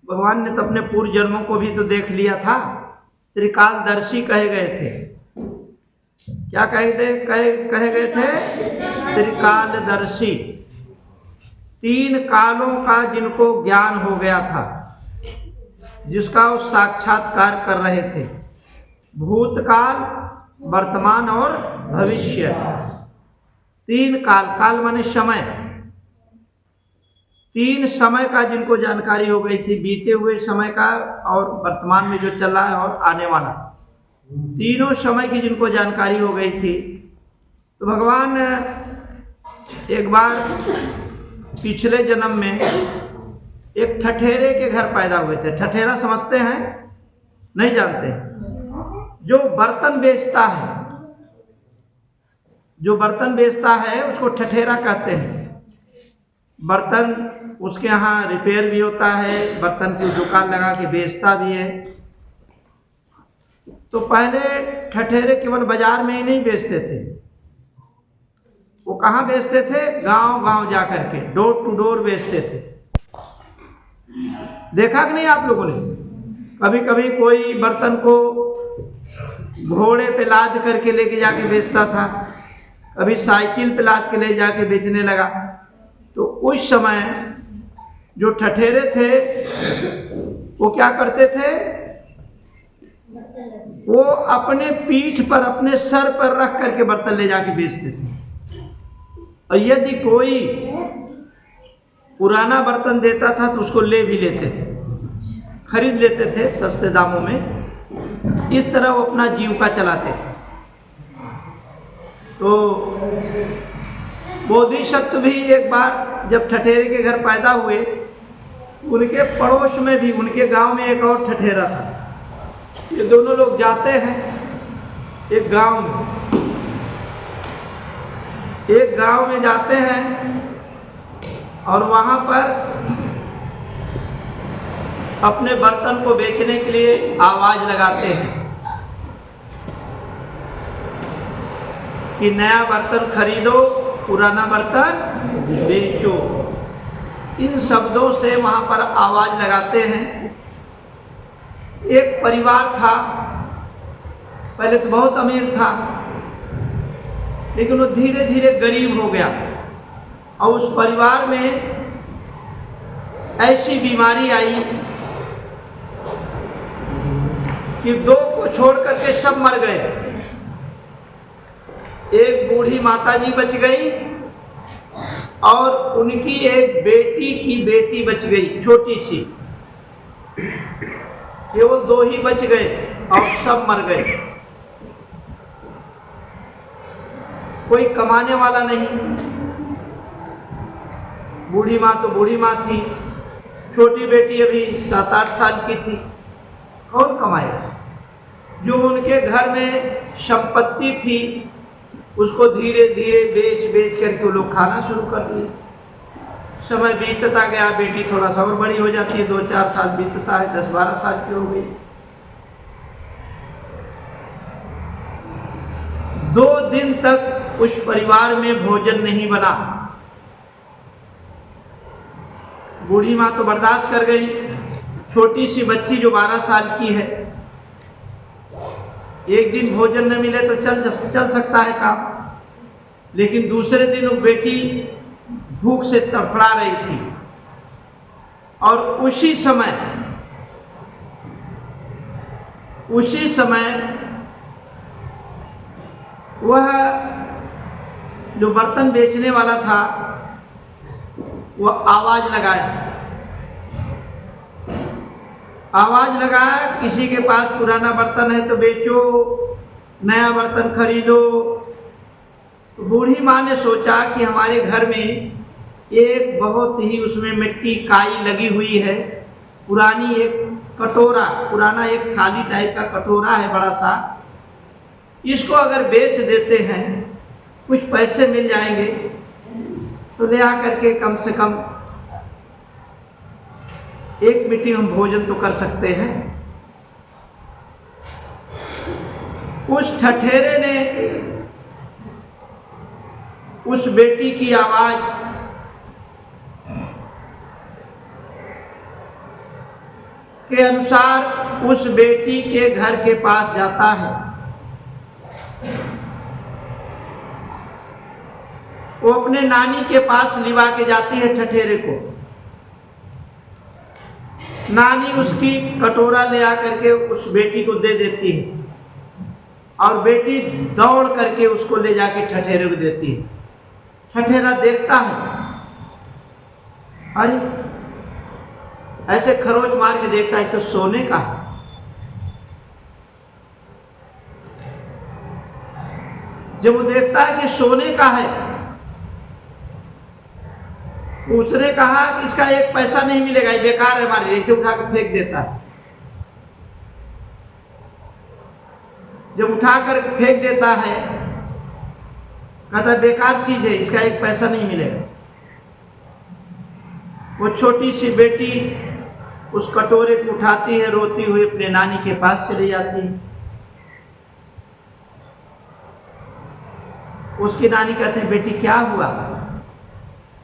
भगवान ने तो अपने पूर्व जन्मों को भी तो देख लिया था। त्रिकालदर्शी कहे गए थे। क्या कहे गए थे? त्रिकालदर्शी। 3 कालों का जिनको ज्ञान हो गया था, जिसका वो साक्षात्कार कर रहे थे, भूतकाल, वर्तमान और भविष्य। 3 काल, काल माने समय, 3 समय का जिनको जानकारी हो गई थी, बीते हुए समय का और वर्तमान में जो चल रहा है और आने वाला, तीनों समय की जिनको जानकारी हो गई थी, तो भगवान एक बार पिछले जन्म में एक ठठेरे के घर पैदा हुए थे। ठठेरा समझते हैं? नहीं जानते? जो बर्तन बेचता है, जो बर्तन बेचता है उसको ठठेरा कहते हैं। बर्तन उसके यहाँ रिपेयर भी होता है, बर्तन की दुकान लगा के बेचता भी है। तो पहले ठठेरे केवल बाजार में ही नहीं बेचते थे, वो कहाँ बेचते थे? गांव गांव जाकर के डोर टू डोर बेचते थे। देखा कि नहीं आप लोगों ने? कभी कभी कोई बर्तन को घोड़े पे लाद करके लेके जाके बेचता था, कभी साइकिल पे लाद के ले जाके बेचने लगा। तो उस समय जो ठठेरे थे वो क्या करते थे? वो अपने पीठ पर, अपने सर पर रख करके बर्तन ले जाके बेचते थे। और यदि कोई पुराना बर्तन देता था तो उसको ले भी लेते थे, खरीद लेते थे सस्ते दामों में। इस तरह वो अपना जीविका चलाते थे। तो बोधिसत्व भी एक बार जब ठठेरे के घर पैदा हुए, उनके पड़ोस में भी, उनके गांव में एक और ठठेरा था। ये दोनों लोग जाते हैं एक गांव में जाते हैं और वहां पर अपने बर्तन को बेचने के लिए आवाज लगाते हैं कि नया बर्तन खरीदो, पुराना बर्तन बेचो। इन शब्दों से वहां पर आवाज लगाते हैं। एक परिवार था, पहले तो बहुत अमीर था, लेकिन वो धीरे धीरे गरीब हो गया। और उस परिवार में ऐसी बीमारी आई कि 2 को छोड़ करके सब मर गए। एक बूढ़ी माताजी बच गई और उनकी एक बेटी की बेटी बच गई, छोटी सी। केवल 2 ही बच गए और सब मर गए। कोई कमाने वाला नहीं। बूढ़ी माँ तो बूढ़ी माँ थी, छोटी बेटी अभी 7-8 साल की थी। कौन कमाएगा? जो उनके घर में संपत्ति थी उसको धीरे धीरे बेच करके वो लोग खाना शुरू कर दिए। समय बीतता गया, बेटी थोड़ा सा और बड़ी हो जाती है, 2-4 साल बीतता है, 10-12 साल की हो गई। 2 दिन तक उस परिवार में भोजन नहीं बना। बूढ़ी माँ तो बर्दाश्त कर गई, छोटी सी बच्ची जो 12 साल की है, एक दिन भोजन न मिले तो चल सकता है काम, लेकिन दूसरे दिन वो बेटी भूख से तड़फड़ा रही थी। और उसी समय वह जो बर्तन बेचने वाला था वह आवाज लगाया, किसी के पास पुराना बर्तन है तो बेचो, नया बर्तन खरीदो। तो बूढ़ी माँ ने सोचा कि हमारे घर में एक बहुत ही उसमें मिट्टी काई लगी हुई है, पुरानी एक कटोरा, पुराना एक थाली टाइप का कटोरा है बड़ा सा, इसको अगर बेच देते हैं कुछ पैसे मिल जाएंगे तो ले आकर के कम से कम एक मिट्टी हम भोजन तो कर सकते हैं। उस ठठेरे ने उस बेटी की आवाज के अनुसार उस बेटी के घर के पास जाता है। वो अपने नानी के पास लिवा के जाती है ठठेरे को। नानी उसकी कटोरा ले आकर के उस बेटी को दे देती है और बेटी दौड़ करके उसको ले जाके ठठेरे को देती है। ठठेरा देखता है, अरे ऐसे खरोच मार के देखता है तो सोने का है। जब वो देखता है कि सोने का है, उसने कहा कि इसका एक पैसा नहीं मिलेगा, ये बेकार है हमारे लिए, इसे उठा कर फेंक देता है। जब उठा कर फेंक देता है, कहता है बेकार चीज है, इसका एक पैसा नहीं मिलेगा। वो छोटी सी बेटी उस कटोरे को उठाती है, रोती हुई अपने नानी के पास चली जाती है। उसकी नानी कहते हैं बेटी क्या हुआ?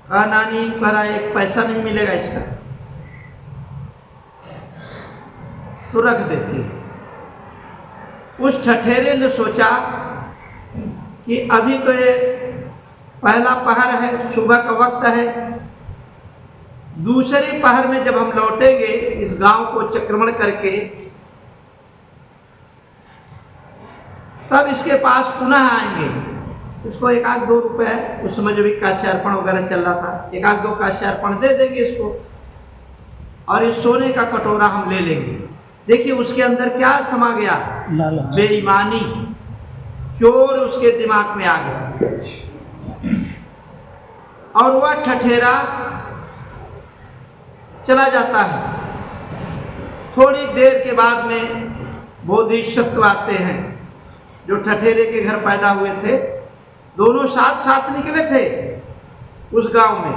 कहा नानी कहा एक पैसा नहीं मिलेगा इसका, तो रख देती है। उस ठठेरे ने सोचा कि अभी तो ये पहला पहर है, सुबह का वक्त है, दूसरे पहर में जब हम लौटेंगे इस गांव को चक्रमण करके, तब इसके पास पुनः आएंगे। इसको एक आध 2 रुपए, उस समय जो भी काश्यार्पण वगैरह चल रहा था, एक आध 2 काश्यार्पण दे देंगे इसको और इस सोने का कटोरा हम ले लेंगे। देखिए उसके अंदर क्या समा गया? बेईमानी, चोर उसके दिमाग में आ गया और वह ठठेरा चला जाता है। थोड़ी देर के बाद में बोधिसत्व आते हैं जो ठठेरे के घर पैदा हुए थे। दोनों साथ साथ निकले थे उस गांव में।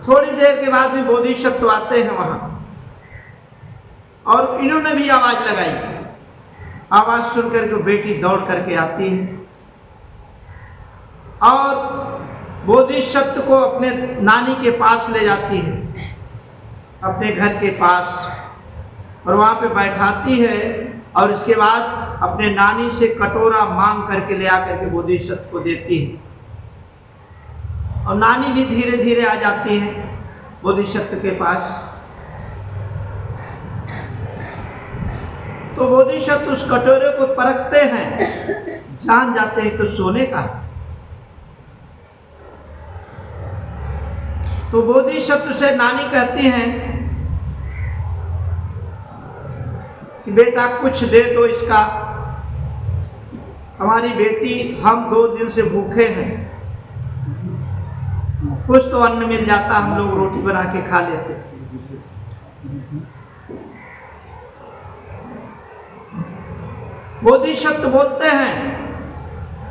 थोड़ी देर के बाद में बोधिसत्व आते हैं वहां और इन्होंने भी आवाज लगाई। आवाज सुनकर के बेटी दौड़ करके आती है और बोधिसत्व को अपने नानी के पास ले जाती है, अपने घर के पास, और वहां पे बैठाती है और इसके बाद अपने नानी से कटोरा मांग करके ले आकर के बोधिसत्व को देती है। और नानी भी धीरे धीरे आ जाती है बोधिसत्व के पास। तो बोधिसत्व उस कटोरे को परखते हैं, जान जाते हैं तो सोने का। तो बोधिसत्व से नानी कहती हैं कि बेटा कुछ दे दो इसका, हमारी बेटी हम 2 दिन से भूखे हैं, कुछ तो अन्न मिल जाता, हम लोग रोटी बना के खा लेते। बोधिसत्व बोलते हैं,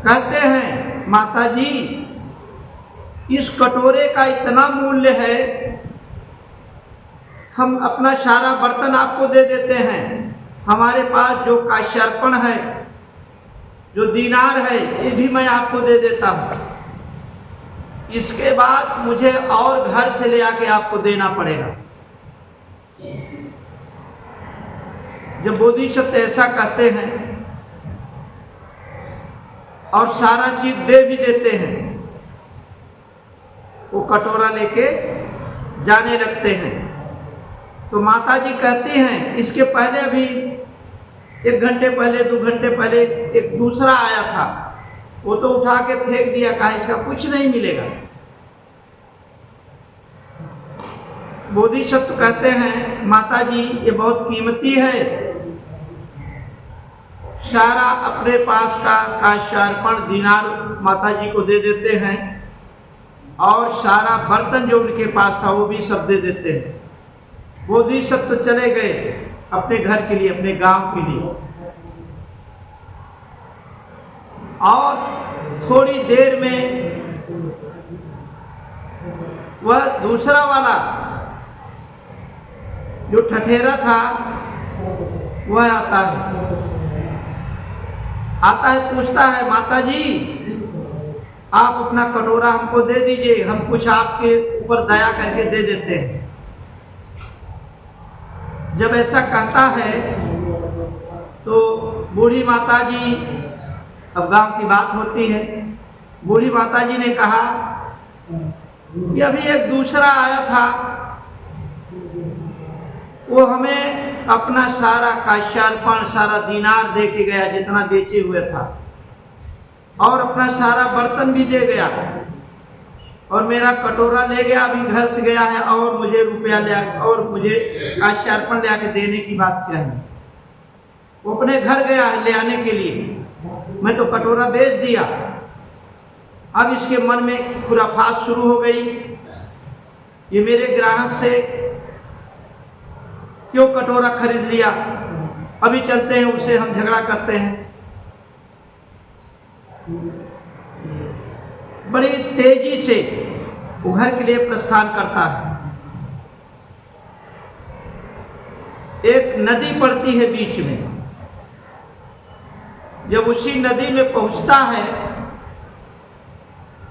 कहते हैं माता जी इस कटोरे का इतना मूल्य है, हम अपना सारा बर्तन आपको दे देते हैं, हमारे पास जो काश्यार्पण है, जो दीनार है, ये भी मैं आपको दे देता हूँ। इसके बाद मुझे और घर से ले आके आपको देना पड़ेगा। जब बोधिसत्व ऐसा कहते हैं और सारा चीज दे भी देते हैं, वो कटोरा लेके जाने लगते हैं। तो माता जी कहती हैं इसके पहले अभी 1 घंटे पहले 2 घंटे पहले एक दूसरा आया था, वो तो उठा के फेंक दिया, कहा इसका कुछ नहीं मिलेगा। बोधिसत्व कहते हैं माता जी ये बहुत कीमती है, सारा अपने पास का काश्यार्पण दीनार माता जी को दे देते हैं और सारा बर्तन जो उनके पास था वो भी सब दे देते हैं। बोधिसत्व चले गए अपने घर के लिए, अपने गांव के लिए। और थोड़ी देर में वह दूसरा वाला जो ठठेरा था वह आता है, पूछता है माता जी आप अपना कटोरा हमको दे दीजिए, हम कुछ आपके ऊपर दया करके दे देते हैं। जब ऐसा कहता है तो बूढ़ी माता जी, अब गांव की बात होती है, बूढ़ी माता जी ने कहा कि अभी एक दूसरा आया था, वो हमें अपना सारा काश्यार्पण, सारा दीनार दे के गया जितना बेचे हुए था, और अपना सारा बर्तन भी दे गया, और मेरा कटोरा ले गया, अभी घर से गया है, और मुझे रुपया ले और मुझे काश्यार्पण ले आके देने की बात क्या है? वो अपने घर गया है ले आने के लिए, मैं तो कटोरा बेच दिया। अब इसके मन में खुराफात शुरू हो गई, ये मेरे ग्राहक से क्यों कटोरा खरीद लिया, अभी चलते हैं उससे हम झगड़ा करते हैं। बड़ी तेजी से वो घर के लिए प्रस्थान करता है। एक नदी पड़ती है बीच में, जब उसी नदी में पहुंचता है,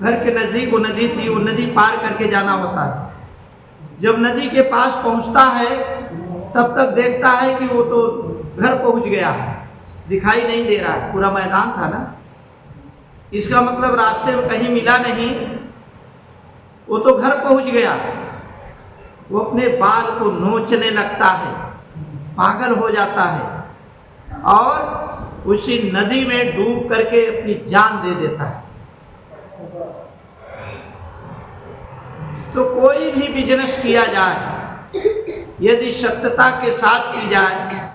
घर के नजदीक वो नदी थी, वो नदी पार करके जाना होता है। जब नदी के पास पहुंचता है तब तक देखता है कि वो तो घर पहुंच गया है, दिखाई नहीं दे रहा है, पूरा मैदान था ना, इसका मतलब रास्ते में कहीं मिला नहीं, वो तो घर पहुंच गया। वो अपने बाल को नोचने लगता है, पागल हो जाता है, और उसी नदी में डूब करके अपनी जान दे देता है। तो कोई भी बिजनेस किया जाए, यदि सत्यता के साथ की जाए,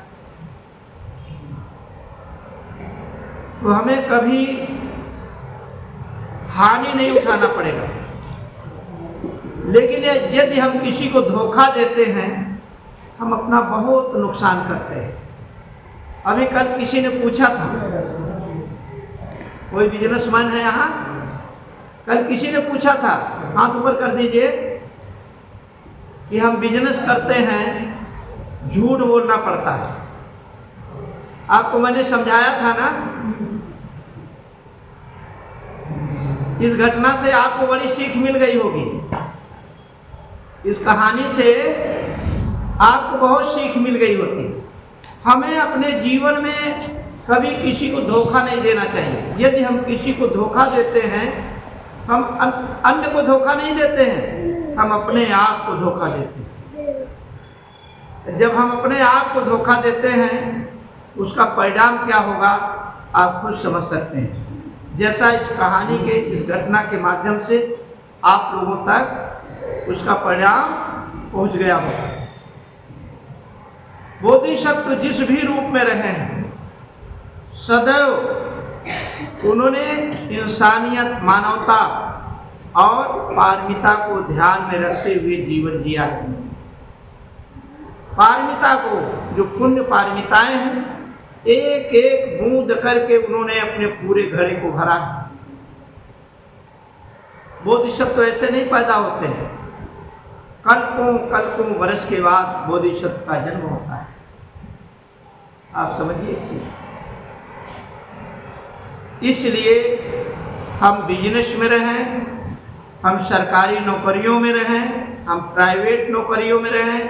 तो हमें कभी हानि नहीं उठाना पड़ेगा। लेकिन यदि हम किसी को धोखा देते हैं, हम अपना बहुत नुकसान करते हैं। अभी कल किसी ने पूछा था, कोई बिजनेसमैन है यहाँ, कल किसी ने पूछा था, हाथ ऊपर कर दीजिए, कि हम बिजनेस करते हैं, झूठ बोलना पड़ता है। आपको मैंने समझाया था ना, इस घटना से आपको बड़ी सीख मिल गई होगी। इस कहानी से आपको बहुत सीख मिल गई होती। हमें अपने जीवन में कभी किसी को धोखा नहीं देना चाहिए। यदि हम किसी को धोखा देते हैं, हम अन्य को धोखा नहीं देते हैं, हम अपने आप को धोखा देते हैं। जब हम अपने आप को धोखा देते हैं, उसका परिणाम क्या होगा आप खुद समझ सकते हैं। जैसा इस कहानी के, इस घटना के माध्यम से आप लोगों तक उसका परिणाम पहुंच गया होगा। बोधिसत्व जिस भी रूप में रहे हैं, सदैव उन्होंने इंसानियत, मानवता और पारमिता को ध्यान में रखते हुए जीवन जिया है। पारमिता को, जो पुण्य पारमिताएं हैं, एक एक बूंद करके उन्होंने अपने पूरे घड़े को भरा है। बोधिसत्व ऐसे नहीं पैदा होते हैं, कल्पों कल्पों वर्ष के बाद बोधिसत्व का जन्म होता है। आप समझिए इस चीज। इसलिए हम बिजनेस में रहें, हम सरकारी नौकरियों में रहें, हम प्राइवेट नौकरियों में रहें,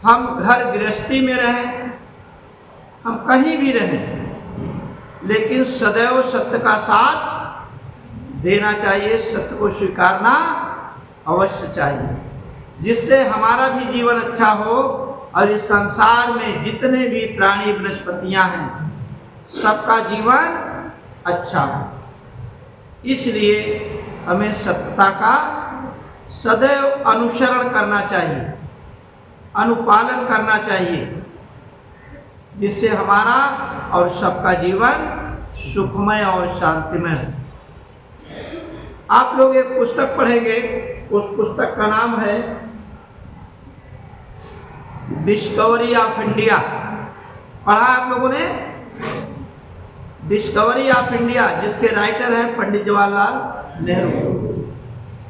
हम घर गृहस्थी में रहें, हम कहीं भी रहें, लेकिन सदैव सत्य का साथ देना चाहिए, सत्य को स्वीकारना अवश्य चाहिए, जिससे हमारा भी जीवन अच्छा हो और इस संसार में जितने भी प्राणी वनस्पतियां हैं, सबका जीवन अच्छा हो। इसलिए हमें सत्यता का सदैव अनुसरण करना चाहिए, अनुपालन करना चाहिए, जिससे हमारा और सबका जीवन सुखमय और शांतिमय हो। आप लोग एक पुस्तक पढ़ेंगे, उस पुस्तक का नाम है डिस्कवरी ऑफ इंडिया। पढ़ा आप लोगों ने? डिस्कवरी ऑफ इंडिया, जिसके राइटर हैं पंडित जवाहरलाल नेहरू।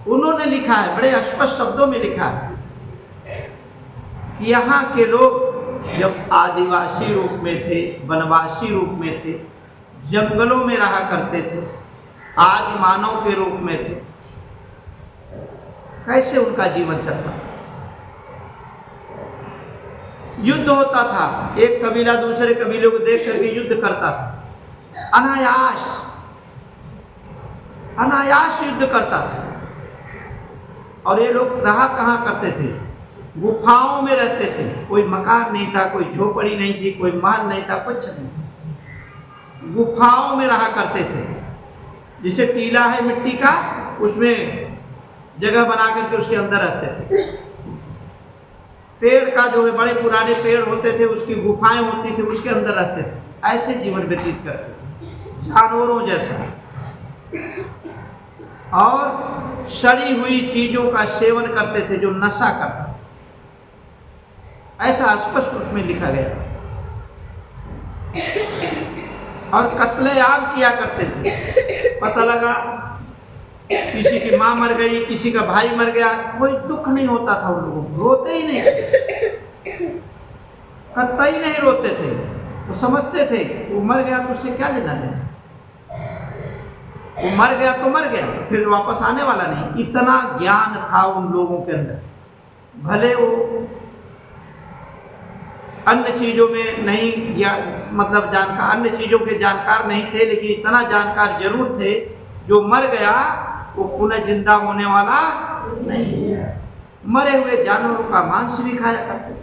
उन्होंने लिखा है, बड़े स्पष्ट शब्दों में लिखा है कि यहाँ के लोग जब आदिवासी रूप में थे, वनवासी रूप में थे, जंगलों में रहा करते थे, आदि मानव के रूप में थे, कैसे उनका जीवन चलता। युद्ध होता था, एक कबीला दूसरे कबीले को देख करके युद्ध करता था, अनायास युद्ध करता था। और ये लोग रहा कहाँ करते थे? गुफाओं में रहते थे। कोई मकान नहीं था, कोई झोपड़ी नहीं थी, कोई माल नहीं था, कुछ नहीं। गुफाओं में रहा करते थे। जैसे टीला है मिट्टी का, उसमें जगह बना करके उसके अंदर रहते थे। पेड़ का जो है, बड़े पुराने पेड़ होते थे, उसकी गुफाएं होती थी, उसके अंदर रहते थे। ऐसे जीवन व्यतीत करते थे, जानवरों जैसा। और सड़ी हुई चीजों का सेवन करते थे, जो नशा करता, ऐसा स्पष्ट उसमें लिखा गया। और कत्लेआम किया करते थे। पता लगा किसी की माँ मर गई, किसी का भाई मर गया, कोई दुख नहीं होता था उन लोगों को, रोते ही नहीं, कतई नहीं रोते थे। वो समझते थे वो मर गया तो उससे क्या लेना देना, वो मर गया तो मर गया, फिर वापस आने वाला नहीं। इतना ज्ञान था उन लोगों के अंदर। भले वो अन्य चीजों में नहीं, या मतलब जानकार, अन्य चीजों के जानकार नहीं थे, लेकिन इतना जानकार जरूर थे, जो मर गया वो पुनः जिंदा होने वाला नहीं है। मरे हुए जानवरों का मांस भी खाया करते,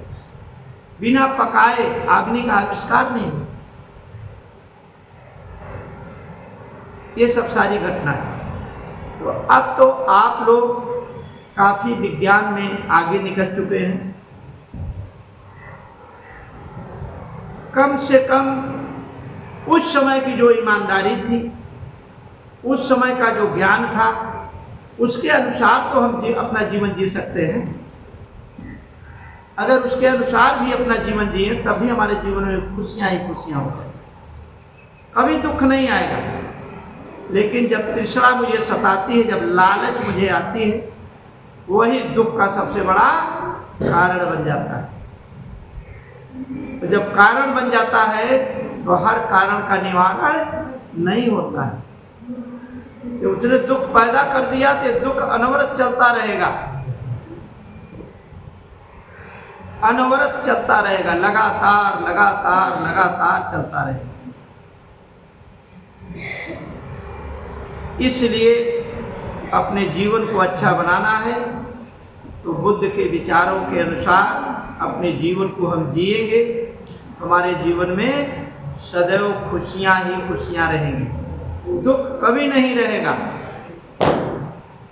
बिना पकाए अग्नि का आविष्कार नहीं। ये सब सारी घटना है। तो अब तो आप लोग काफी विज्ञान में आगे निकल चुके हैं। कम से कम उस समय की जो ईमानदारी थी, उस समय का जो ज्ञान था, उसके अनुसार तो हम अपना जीवन जी सकते हैं। अगर उसके अनुसार भी अपना जीवन जिए, तब भी हमारे जीवन में खुशियां ही खुशियां होंगी, कभी दुख नहीं आएगा। लेकिन जब तृष्णा मुझे सताती है, जब लालच मुझे आती है, वही दुख का सबसे बड़ा कारण बन जाता है। तो जब कारण बन जाता है, तो हर कारण का निवारण नहीं होता है। कि उसने दुख पैदा कर दिया तो दुख अनवरत चलता रहेगा, अनवरत चलता रहेगा, लगातार लगातार लगातार चलता रहेगा। इसलिए अपने जीवन को अच्छा बनाना है तो बुद्ध के विचारों के अनुसार अपने जीवन को हम जिएंगे, हमारे जीवन में सदैव खुशियां ही खुशियां रहेंगी, दुख कभी नहीं रहेगा।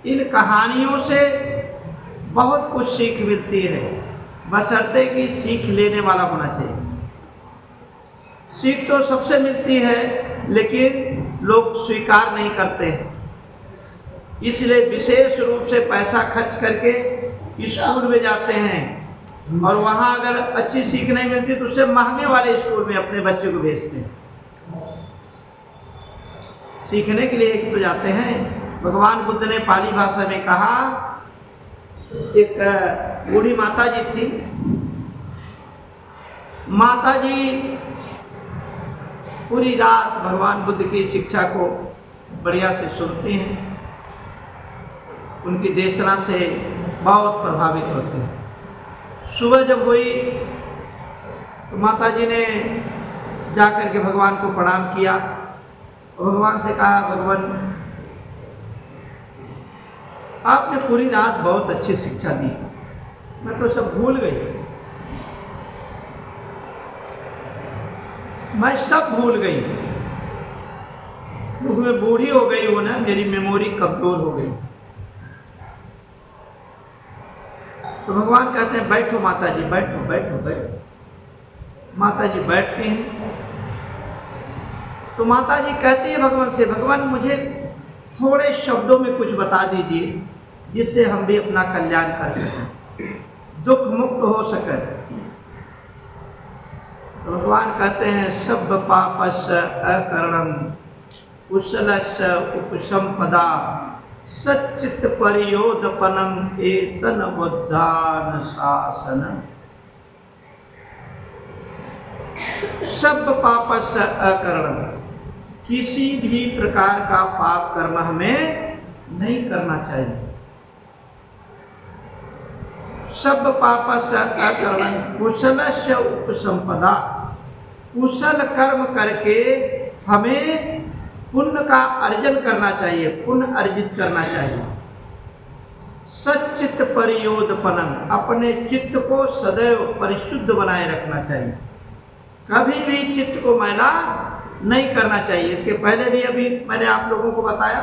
इन कहानियों से बहुत कुछ सीख मिलती है, बशर्ते कि सीख लेने वाला होना चाहिए। सीख तो सबसे मिलती है, लेकिन लोग स्वीकार नहीं करते हैं। इसलिए विशेष रूप से पैसा खर्च करके स्कूल में जाते हैं, और वहाँ अगर अच्छी सीख नहीं मिलती तो उससे महंगे वाले स्कूल में अपने बच्चे को भेजते हैं। सीखने के लिए एक तो जाते हैं। भगवान बुद्ध ने पाली भाषा में कहा, एक बूढ़ी माता जी थी। माता जी पूरी रात भगवान बुद्ध की शिक्षा को बढ़िया से सुनती हैं, उनकी देशना से बहुत प्रभावित होते हैं। सुबह जब हुई तो माता जी ने जाकर के भगवान को प्रणाम किया और भगवान से कहा, भगवान आपने पूरी रात बहुत अच्छी शिक्षा दी, मैं तो सब भूल गई, मैं सब भूल गई, क्योंकि मैं बूढ़ी हो गई हूँ ना, मेरी मेमोरी कमजोर हो गई। तो भगवान कहते हैं, बैठो माता जी, बैठो बैठो बैठो। माता जी बैठती हैं। तो माता जी कहती है भगवान से, भगवान मुझे थोड़े शब्दों में कुछ बता दीजिए जिससे हम भी अपना कल्याण कर सकें, दुख मुक्त हो सके। तो भगवान कहते हैं, सब पापस्य अकरणम कुशलस्य उपसंपदा सच्चित परियोदपनम एतन बुद्धान शासन। सब पापस्य अकरणम, किसी भी प्रकार का पाप कर्म हमें नहीं करना चाहिए। सब पापस्य अकर्मण कुशलस्य उपसंपदा। कुशल कर्म करके हमें पुण्य का अर्जन करना चाहिए, पुण्य अर्जित करना चाहिए। सच्चित परियोदपनम, अपने चित्त को सदैव परिशुद्ध बनाए रखना चाहिए, कभी भी चित्त को मैला नहीं करना चाहिए। इसके पहले भी अभी मैंने आप लोगों को बताया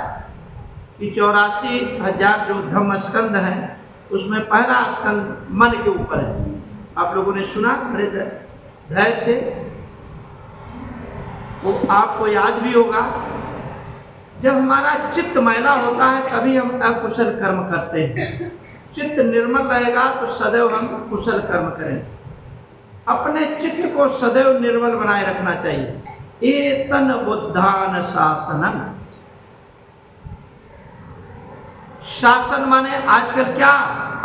कि 84,000 जो धम्म स्कंद हैं उसमें पहला स्कंद मन के ऊपर है। आप लोगों ने सुना बड़े धैर्य से, वो आपको याद भी होगा। जब हमारा चित्त मैला होता है तभी हम अकुशल कर्म करते हैं। चित्त निर्मल रहेगा तो सदैव हम कुशल कर्म करें। अपने चित्त को सदैव निर्मल बनाए रखना चाहिए। एतन बुद्धान शासनम, शासन माने आजकल क्या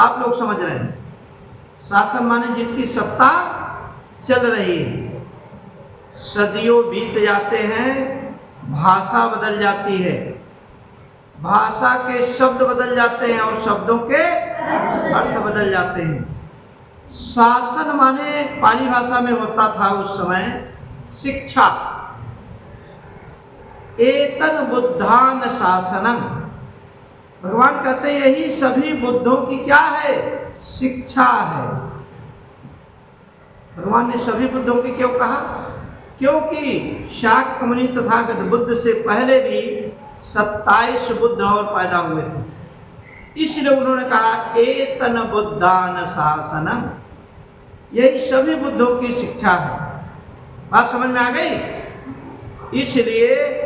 आप लोग समझ रहे हैं? शासन माने जिसकी सत्ता चल रही है। सदियों बीत जाते हैं, भाषा बदल जाती है, भाषा के शब्द बदल जाते हैं और शब्दों के अर्थ बदल जाते हैं। शासन माने पाली भाषा में होता था उस समय शिक्षा। एतन बुद्धान शासनम, भगवान कहते हैं यही सभी बुद्धों की क्या है? शिक्षा है। भगवान ने सभी बुद्धों की क्यों कहा? क्योंकि शाक्य मुनि तथागत बुद्ध से पहले भी 27 बुद्ध और पैदा हुए थे। इसलिए उन्होंने कहा एतन बुद्धान शासनम, यही सभी बुद्धों की शिक्षा है। बात समझ में आ गई? इसलिए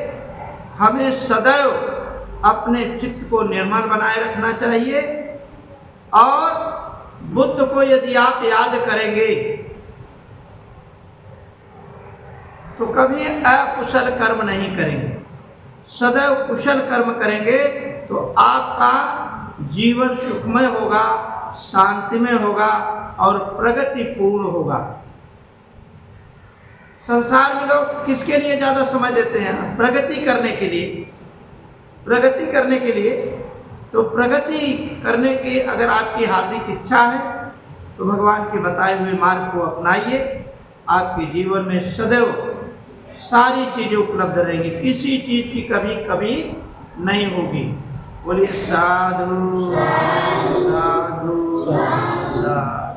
हमें सदैव अपने चित्त को निर्मल बनाए रखना चाहिए और बुद्ध को यदि आप याद करेंगे तो कभी अकुशल कर्म नहीं करेंगे, सदैव कुशल कर्म करेंगे तो आपका जीवन सुखमय होगा, शांतिमय होगा और प्रगतिपूर्ण होगा। संसार में लोग किसके लिए ज़्यादा समय देते हैं? प्रगति करने के लिए। प्रगति करने के लिए तो प्रगति करने की अगर आपकी हार्दिक इच्छा है तो भगवान के बताए हुए मार्ग को अपनाइए। आपके जीवन में सदैव सारी चीज़ें उपलब्ध रहेंगी, किसी चीज़ की कभी नहीं होगी। बोलिए साधु साधु साधु।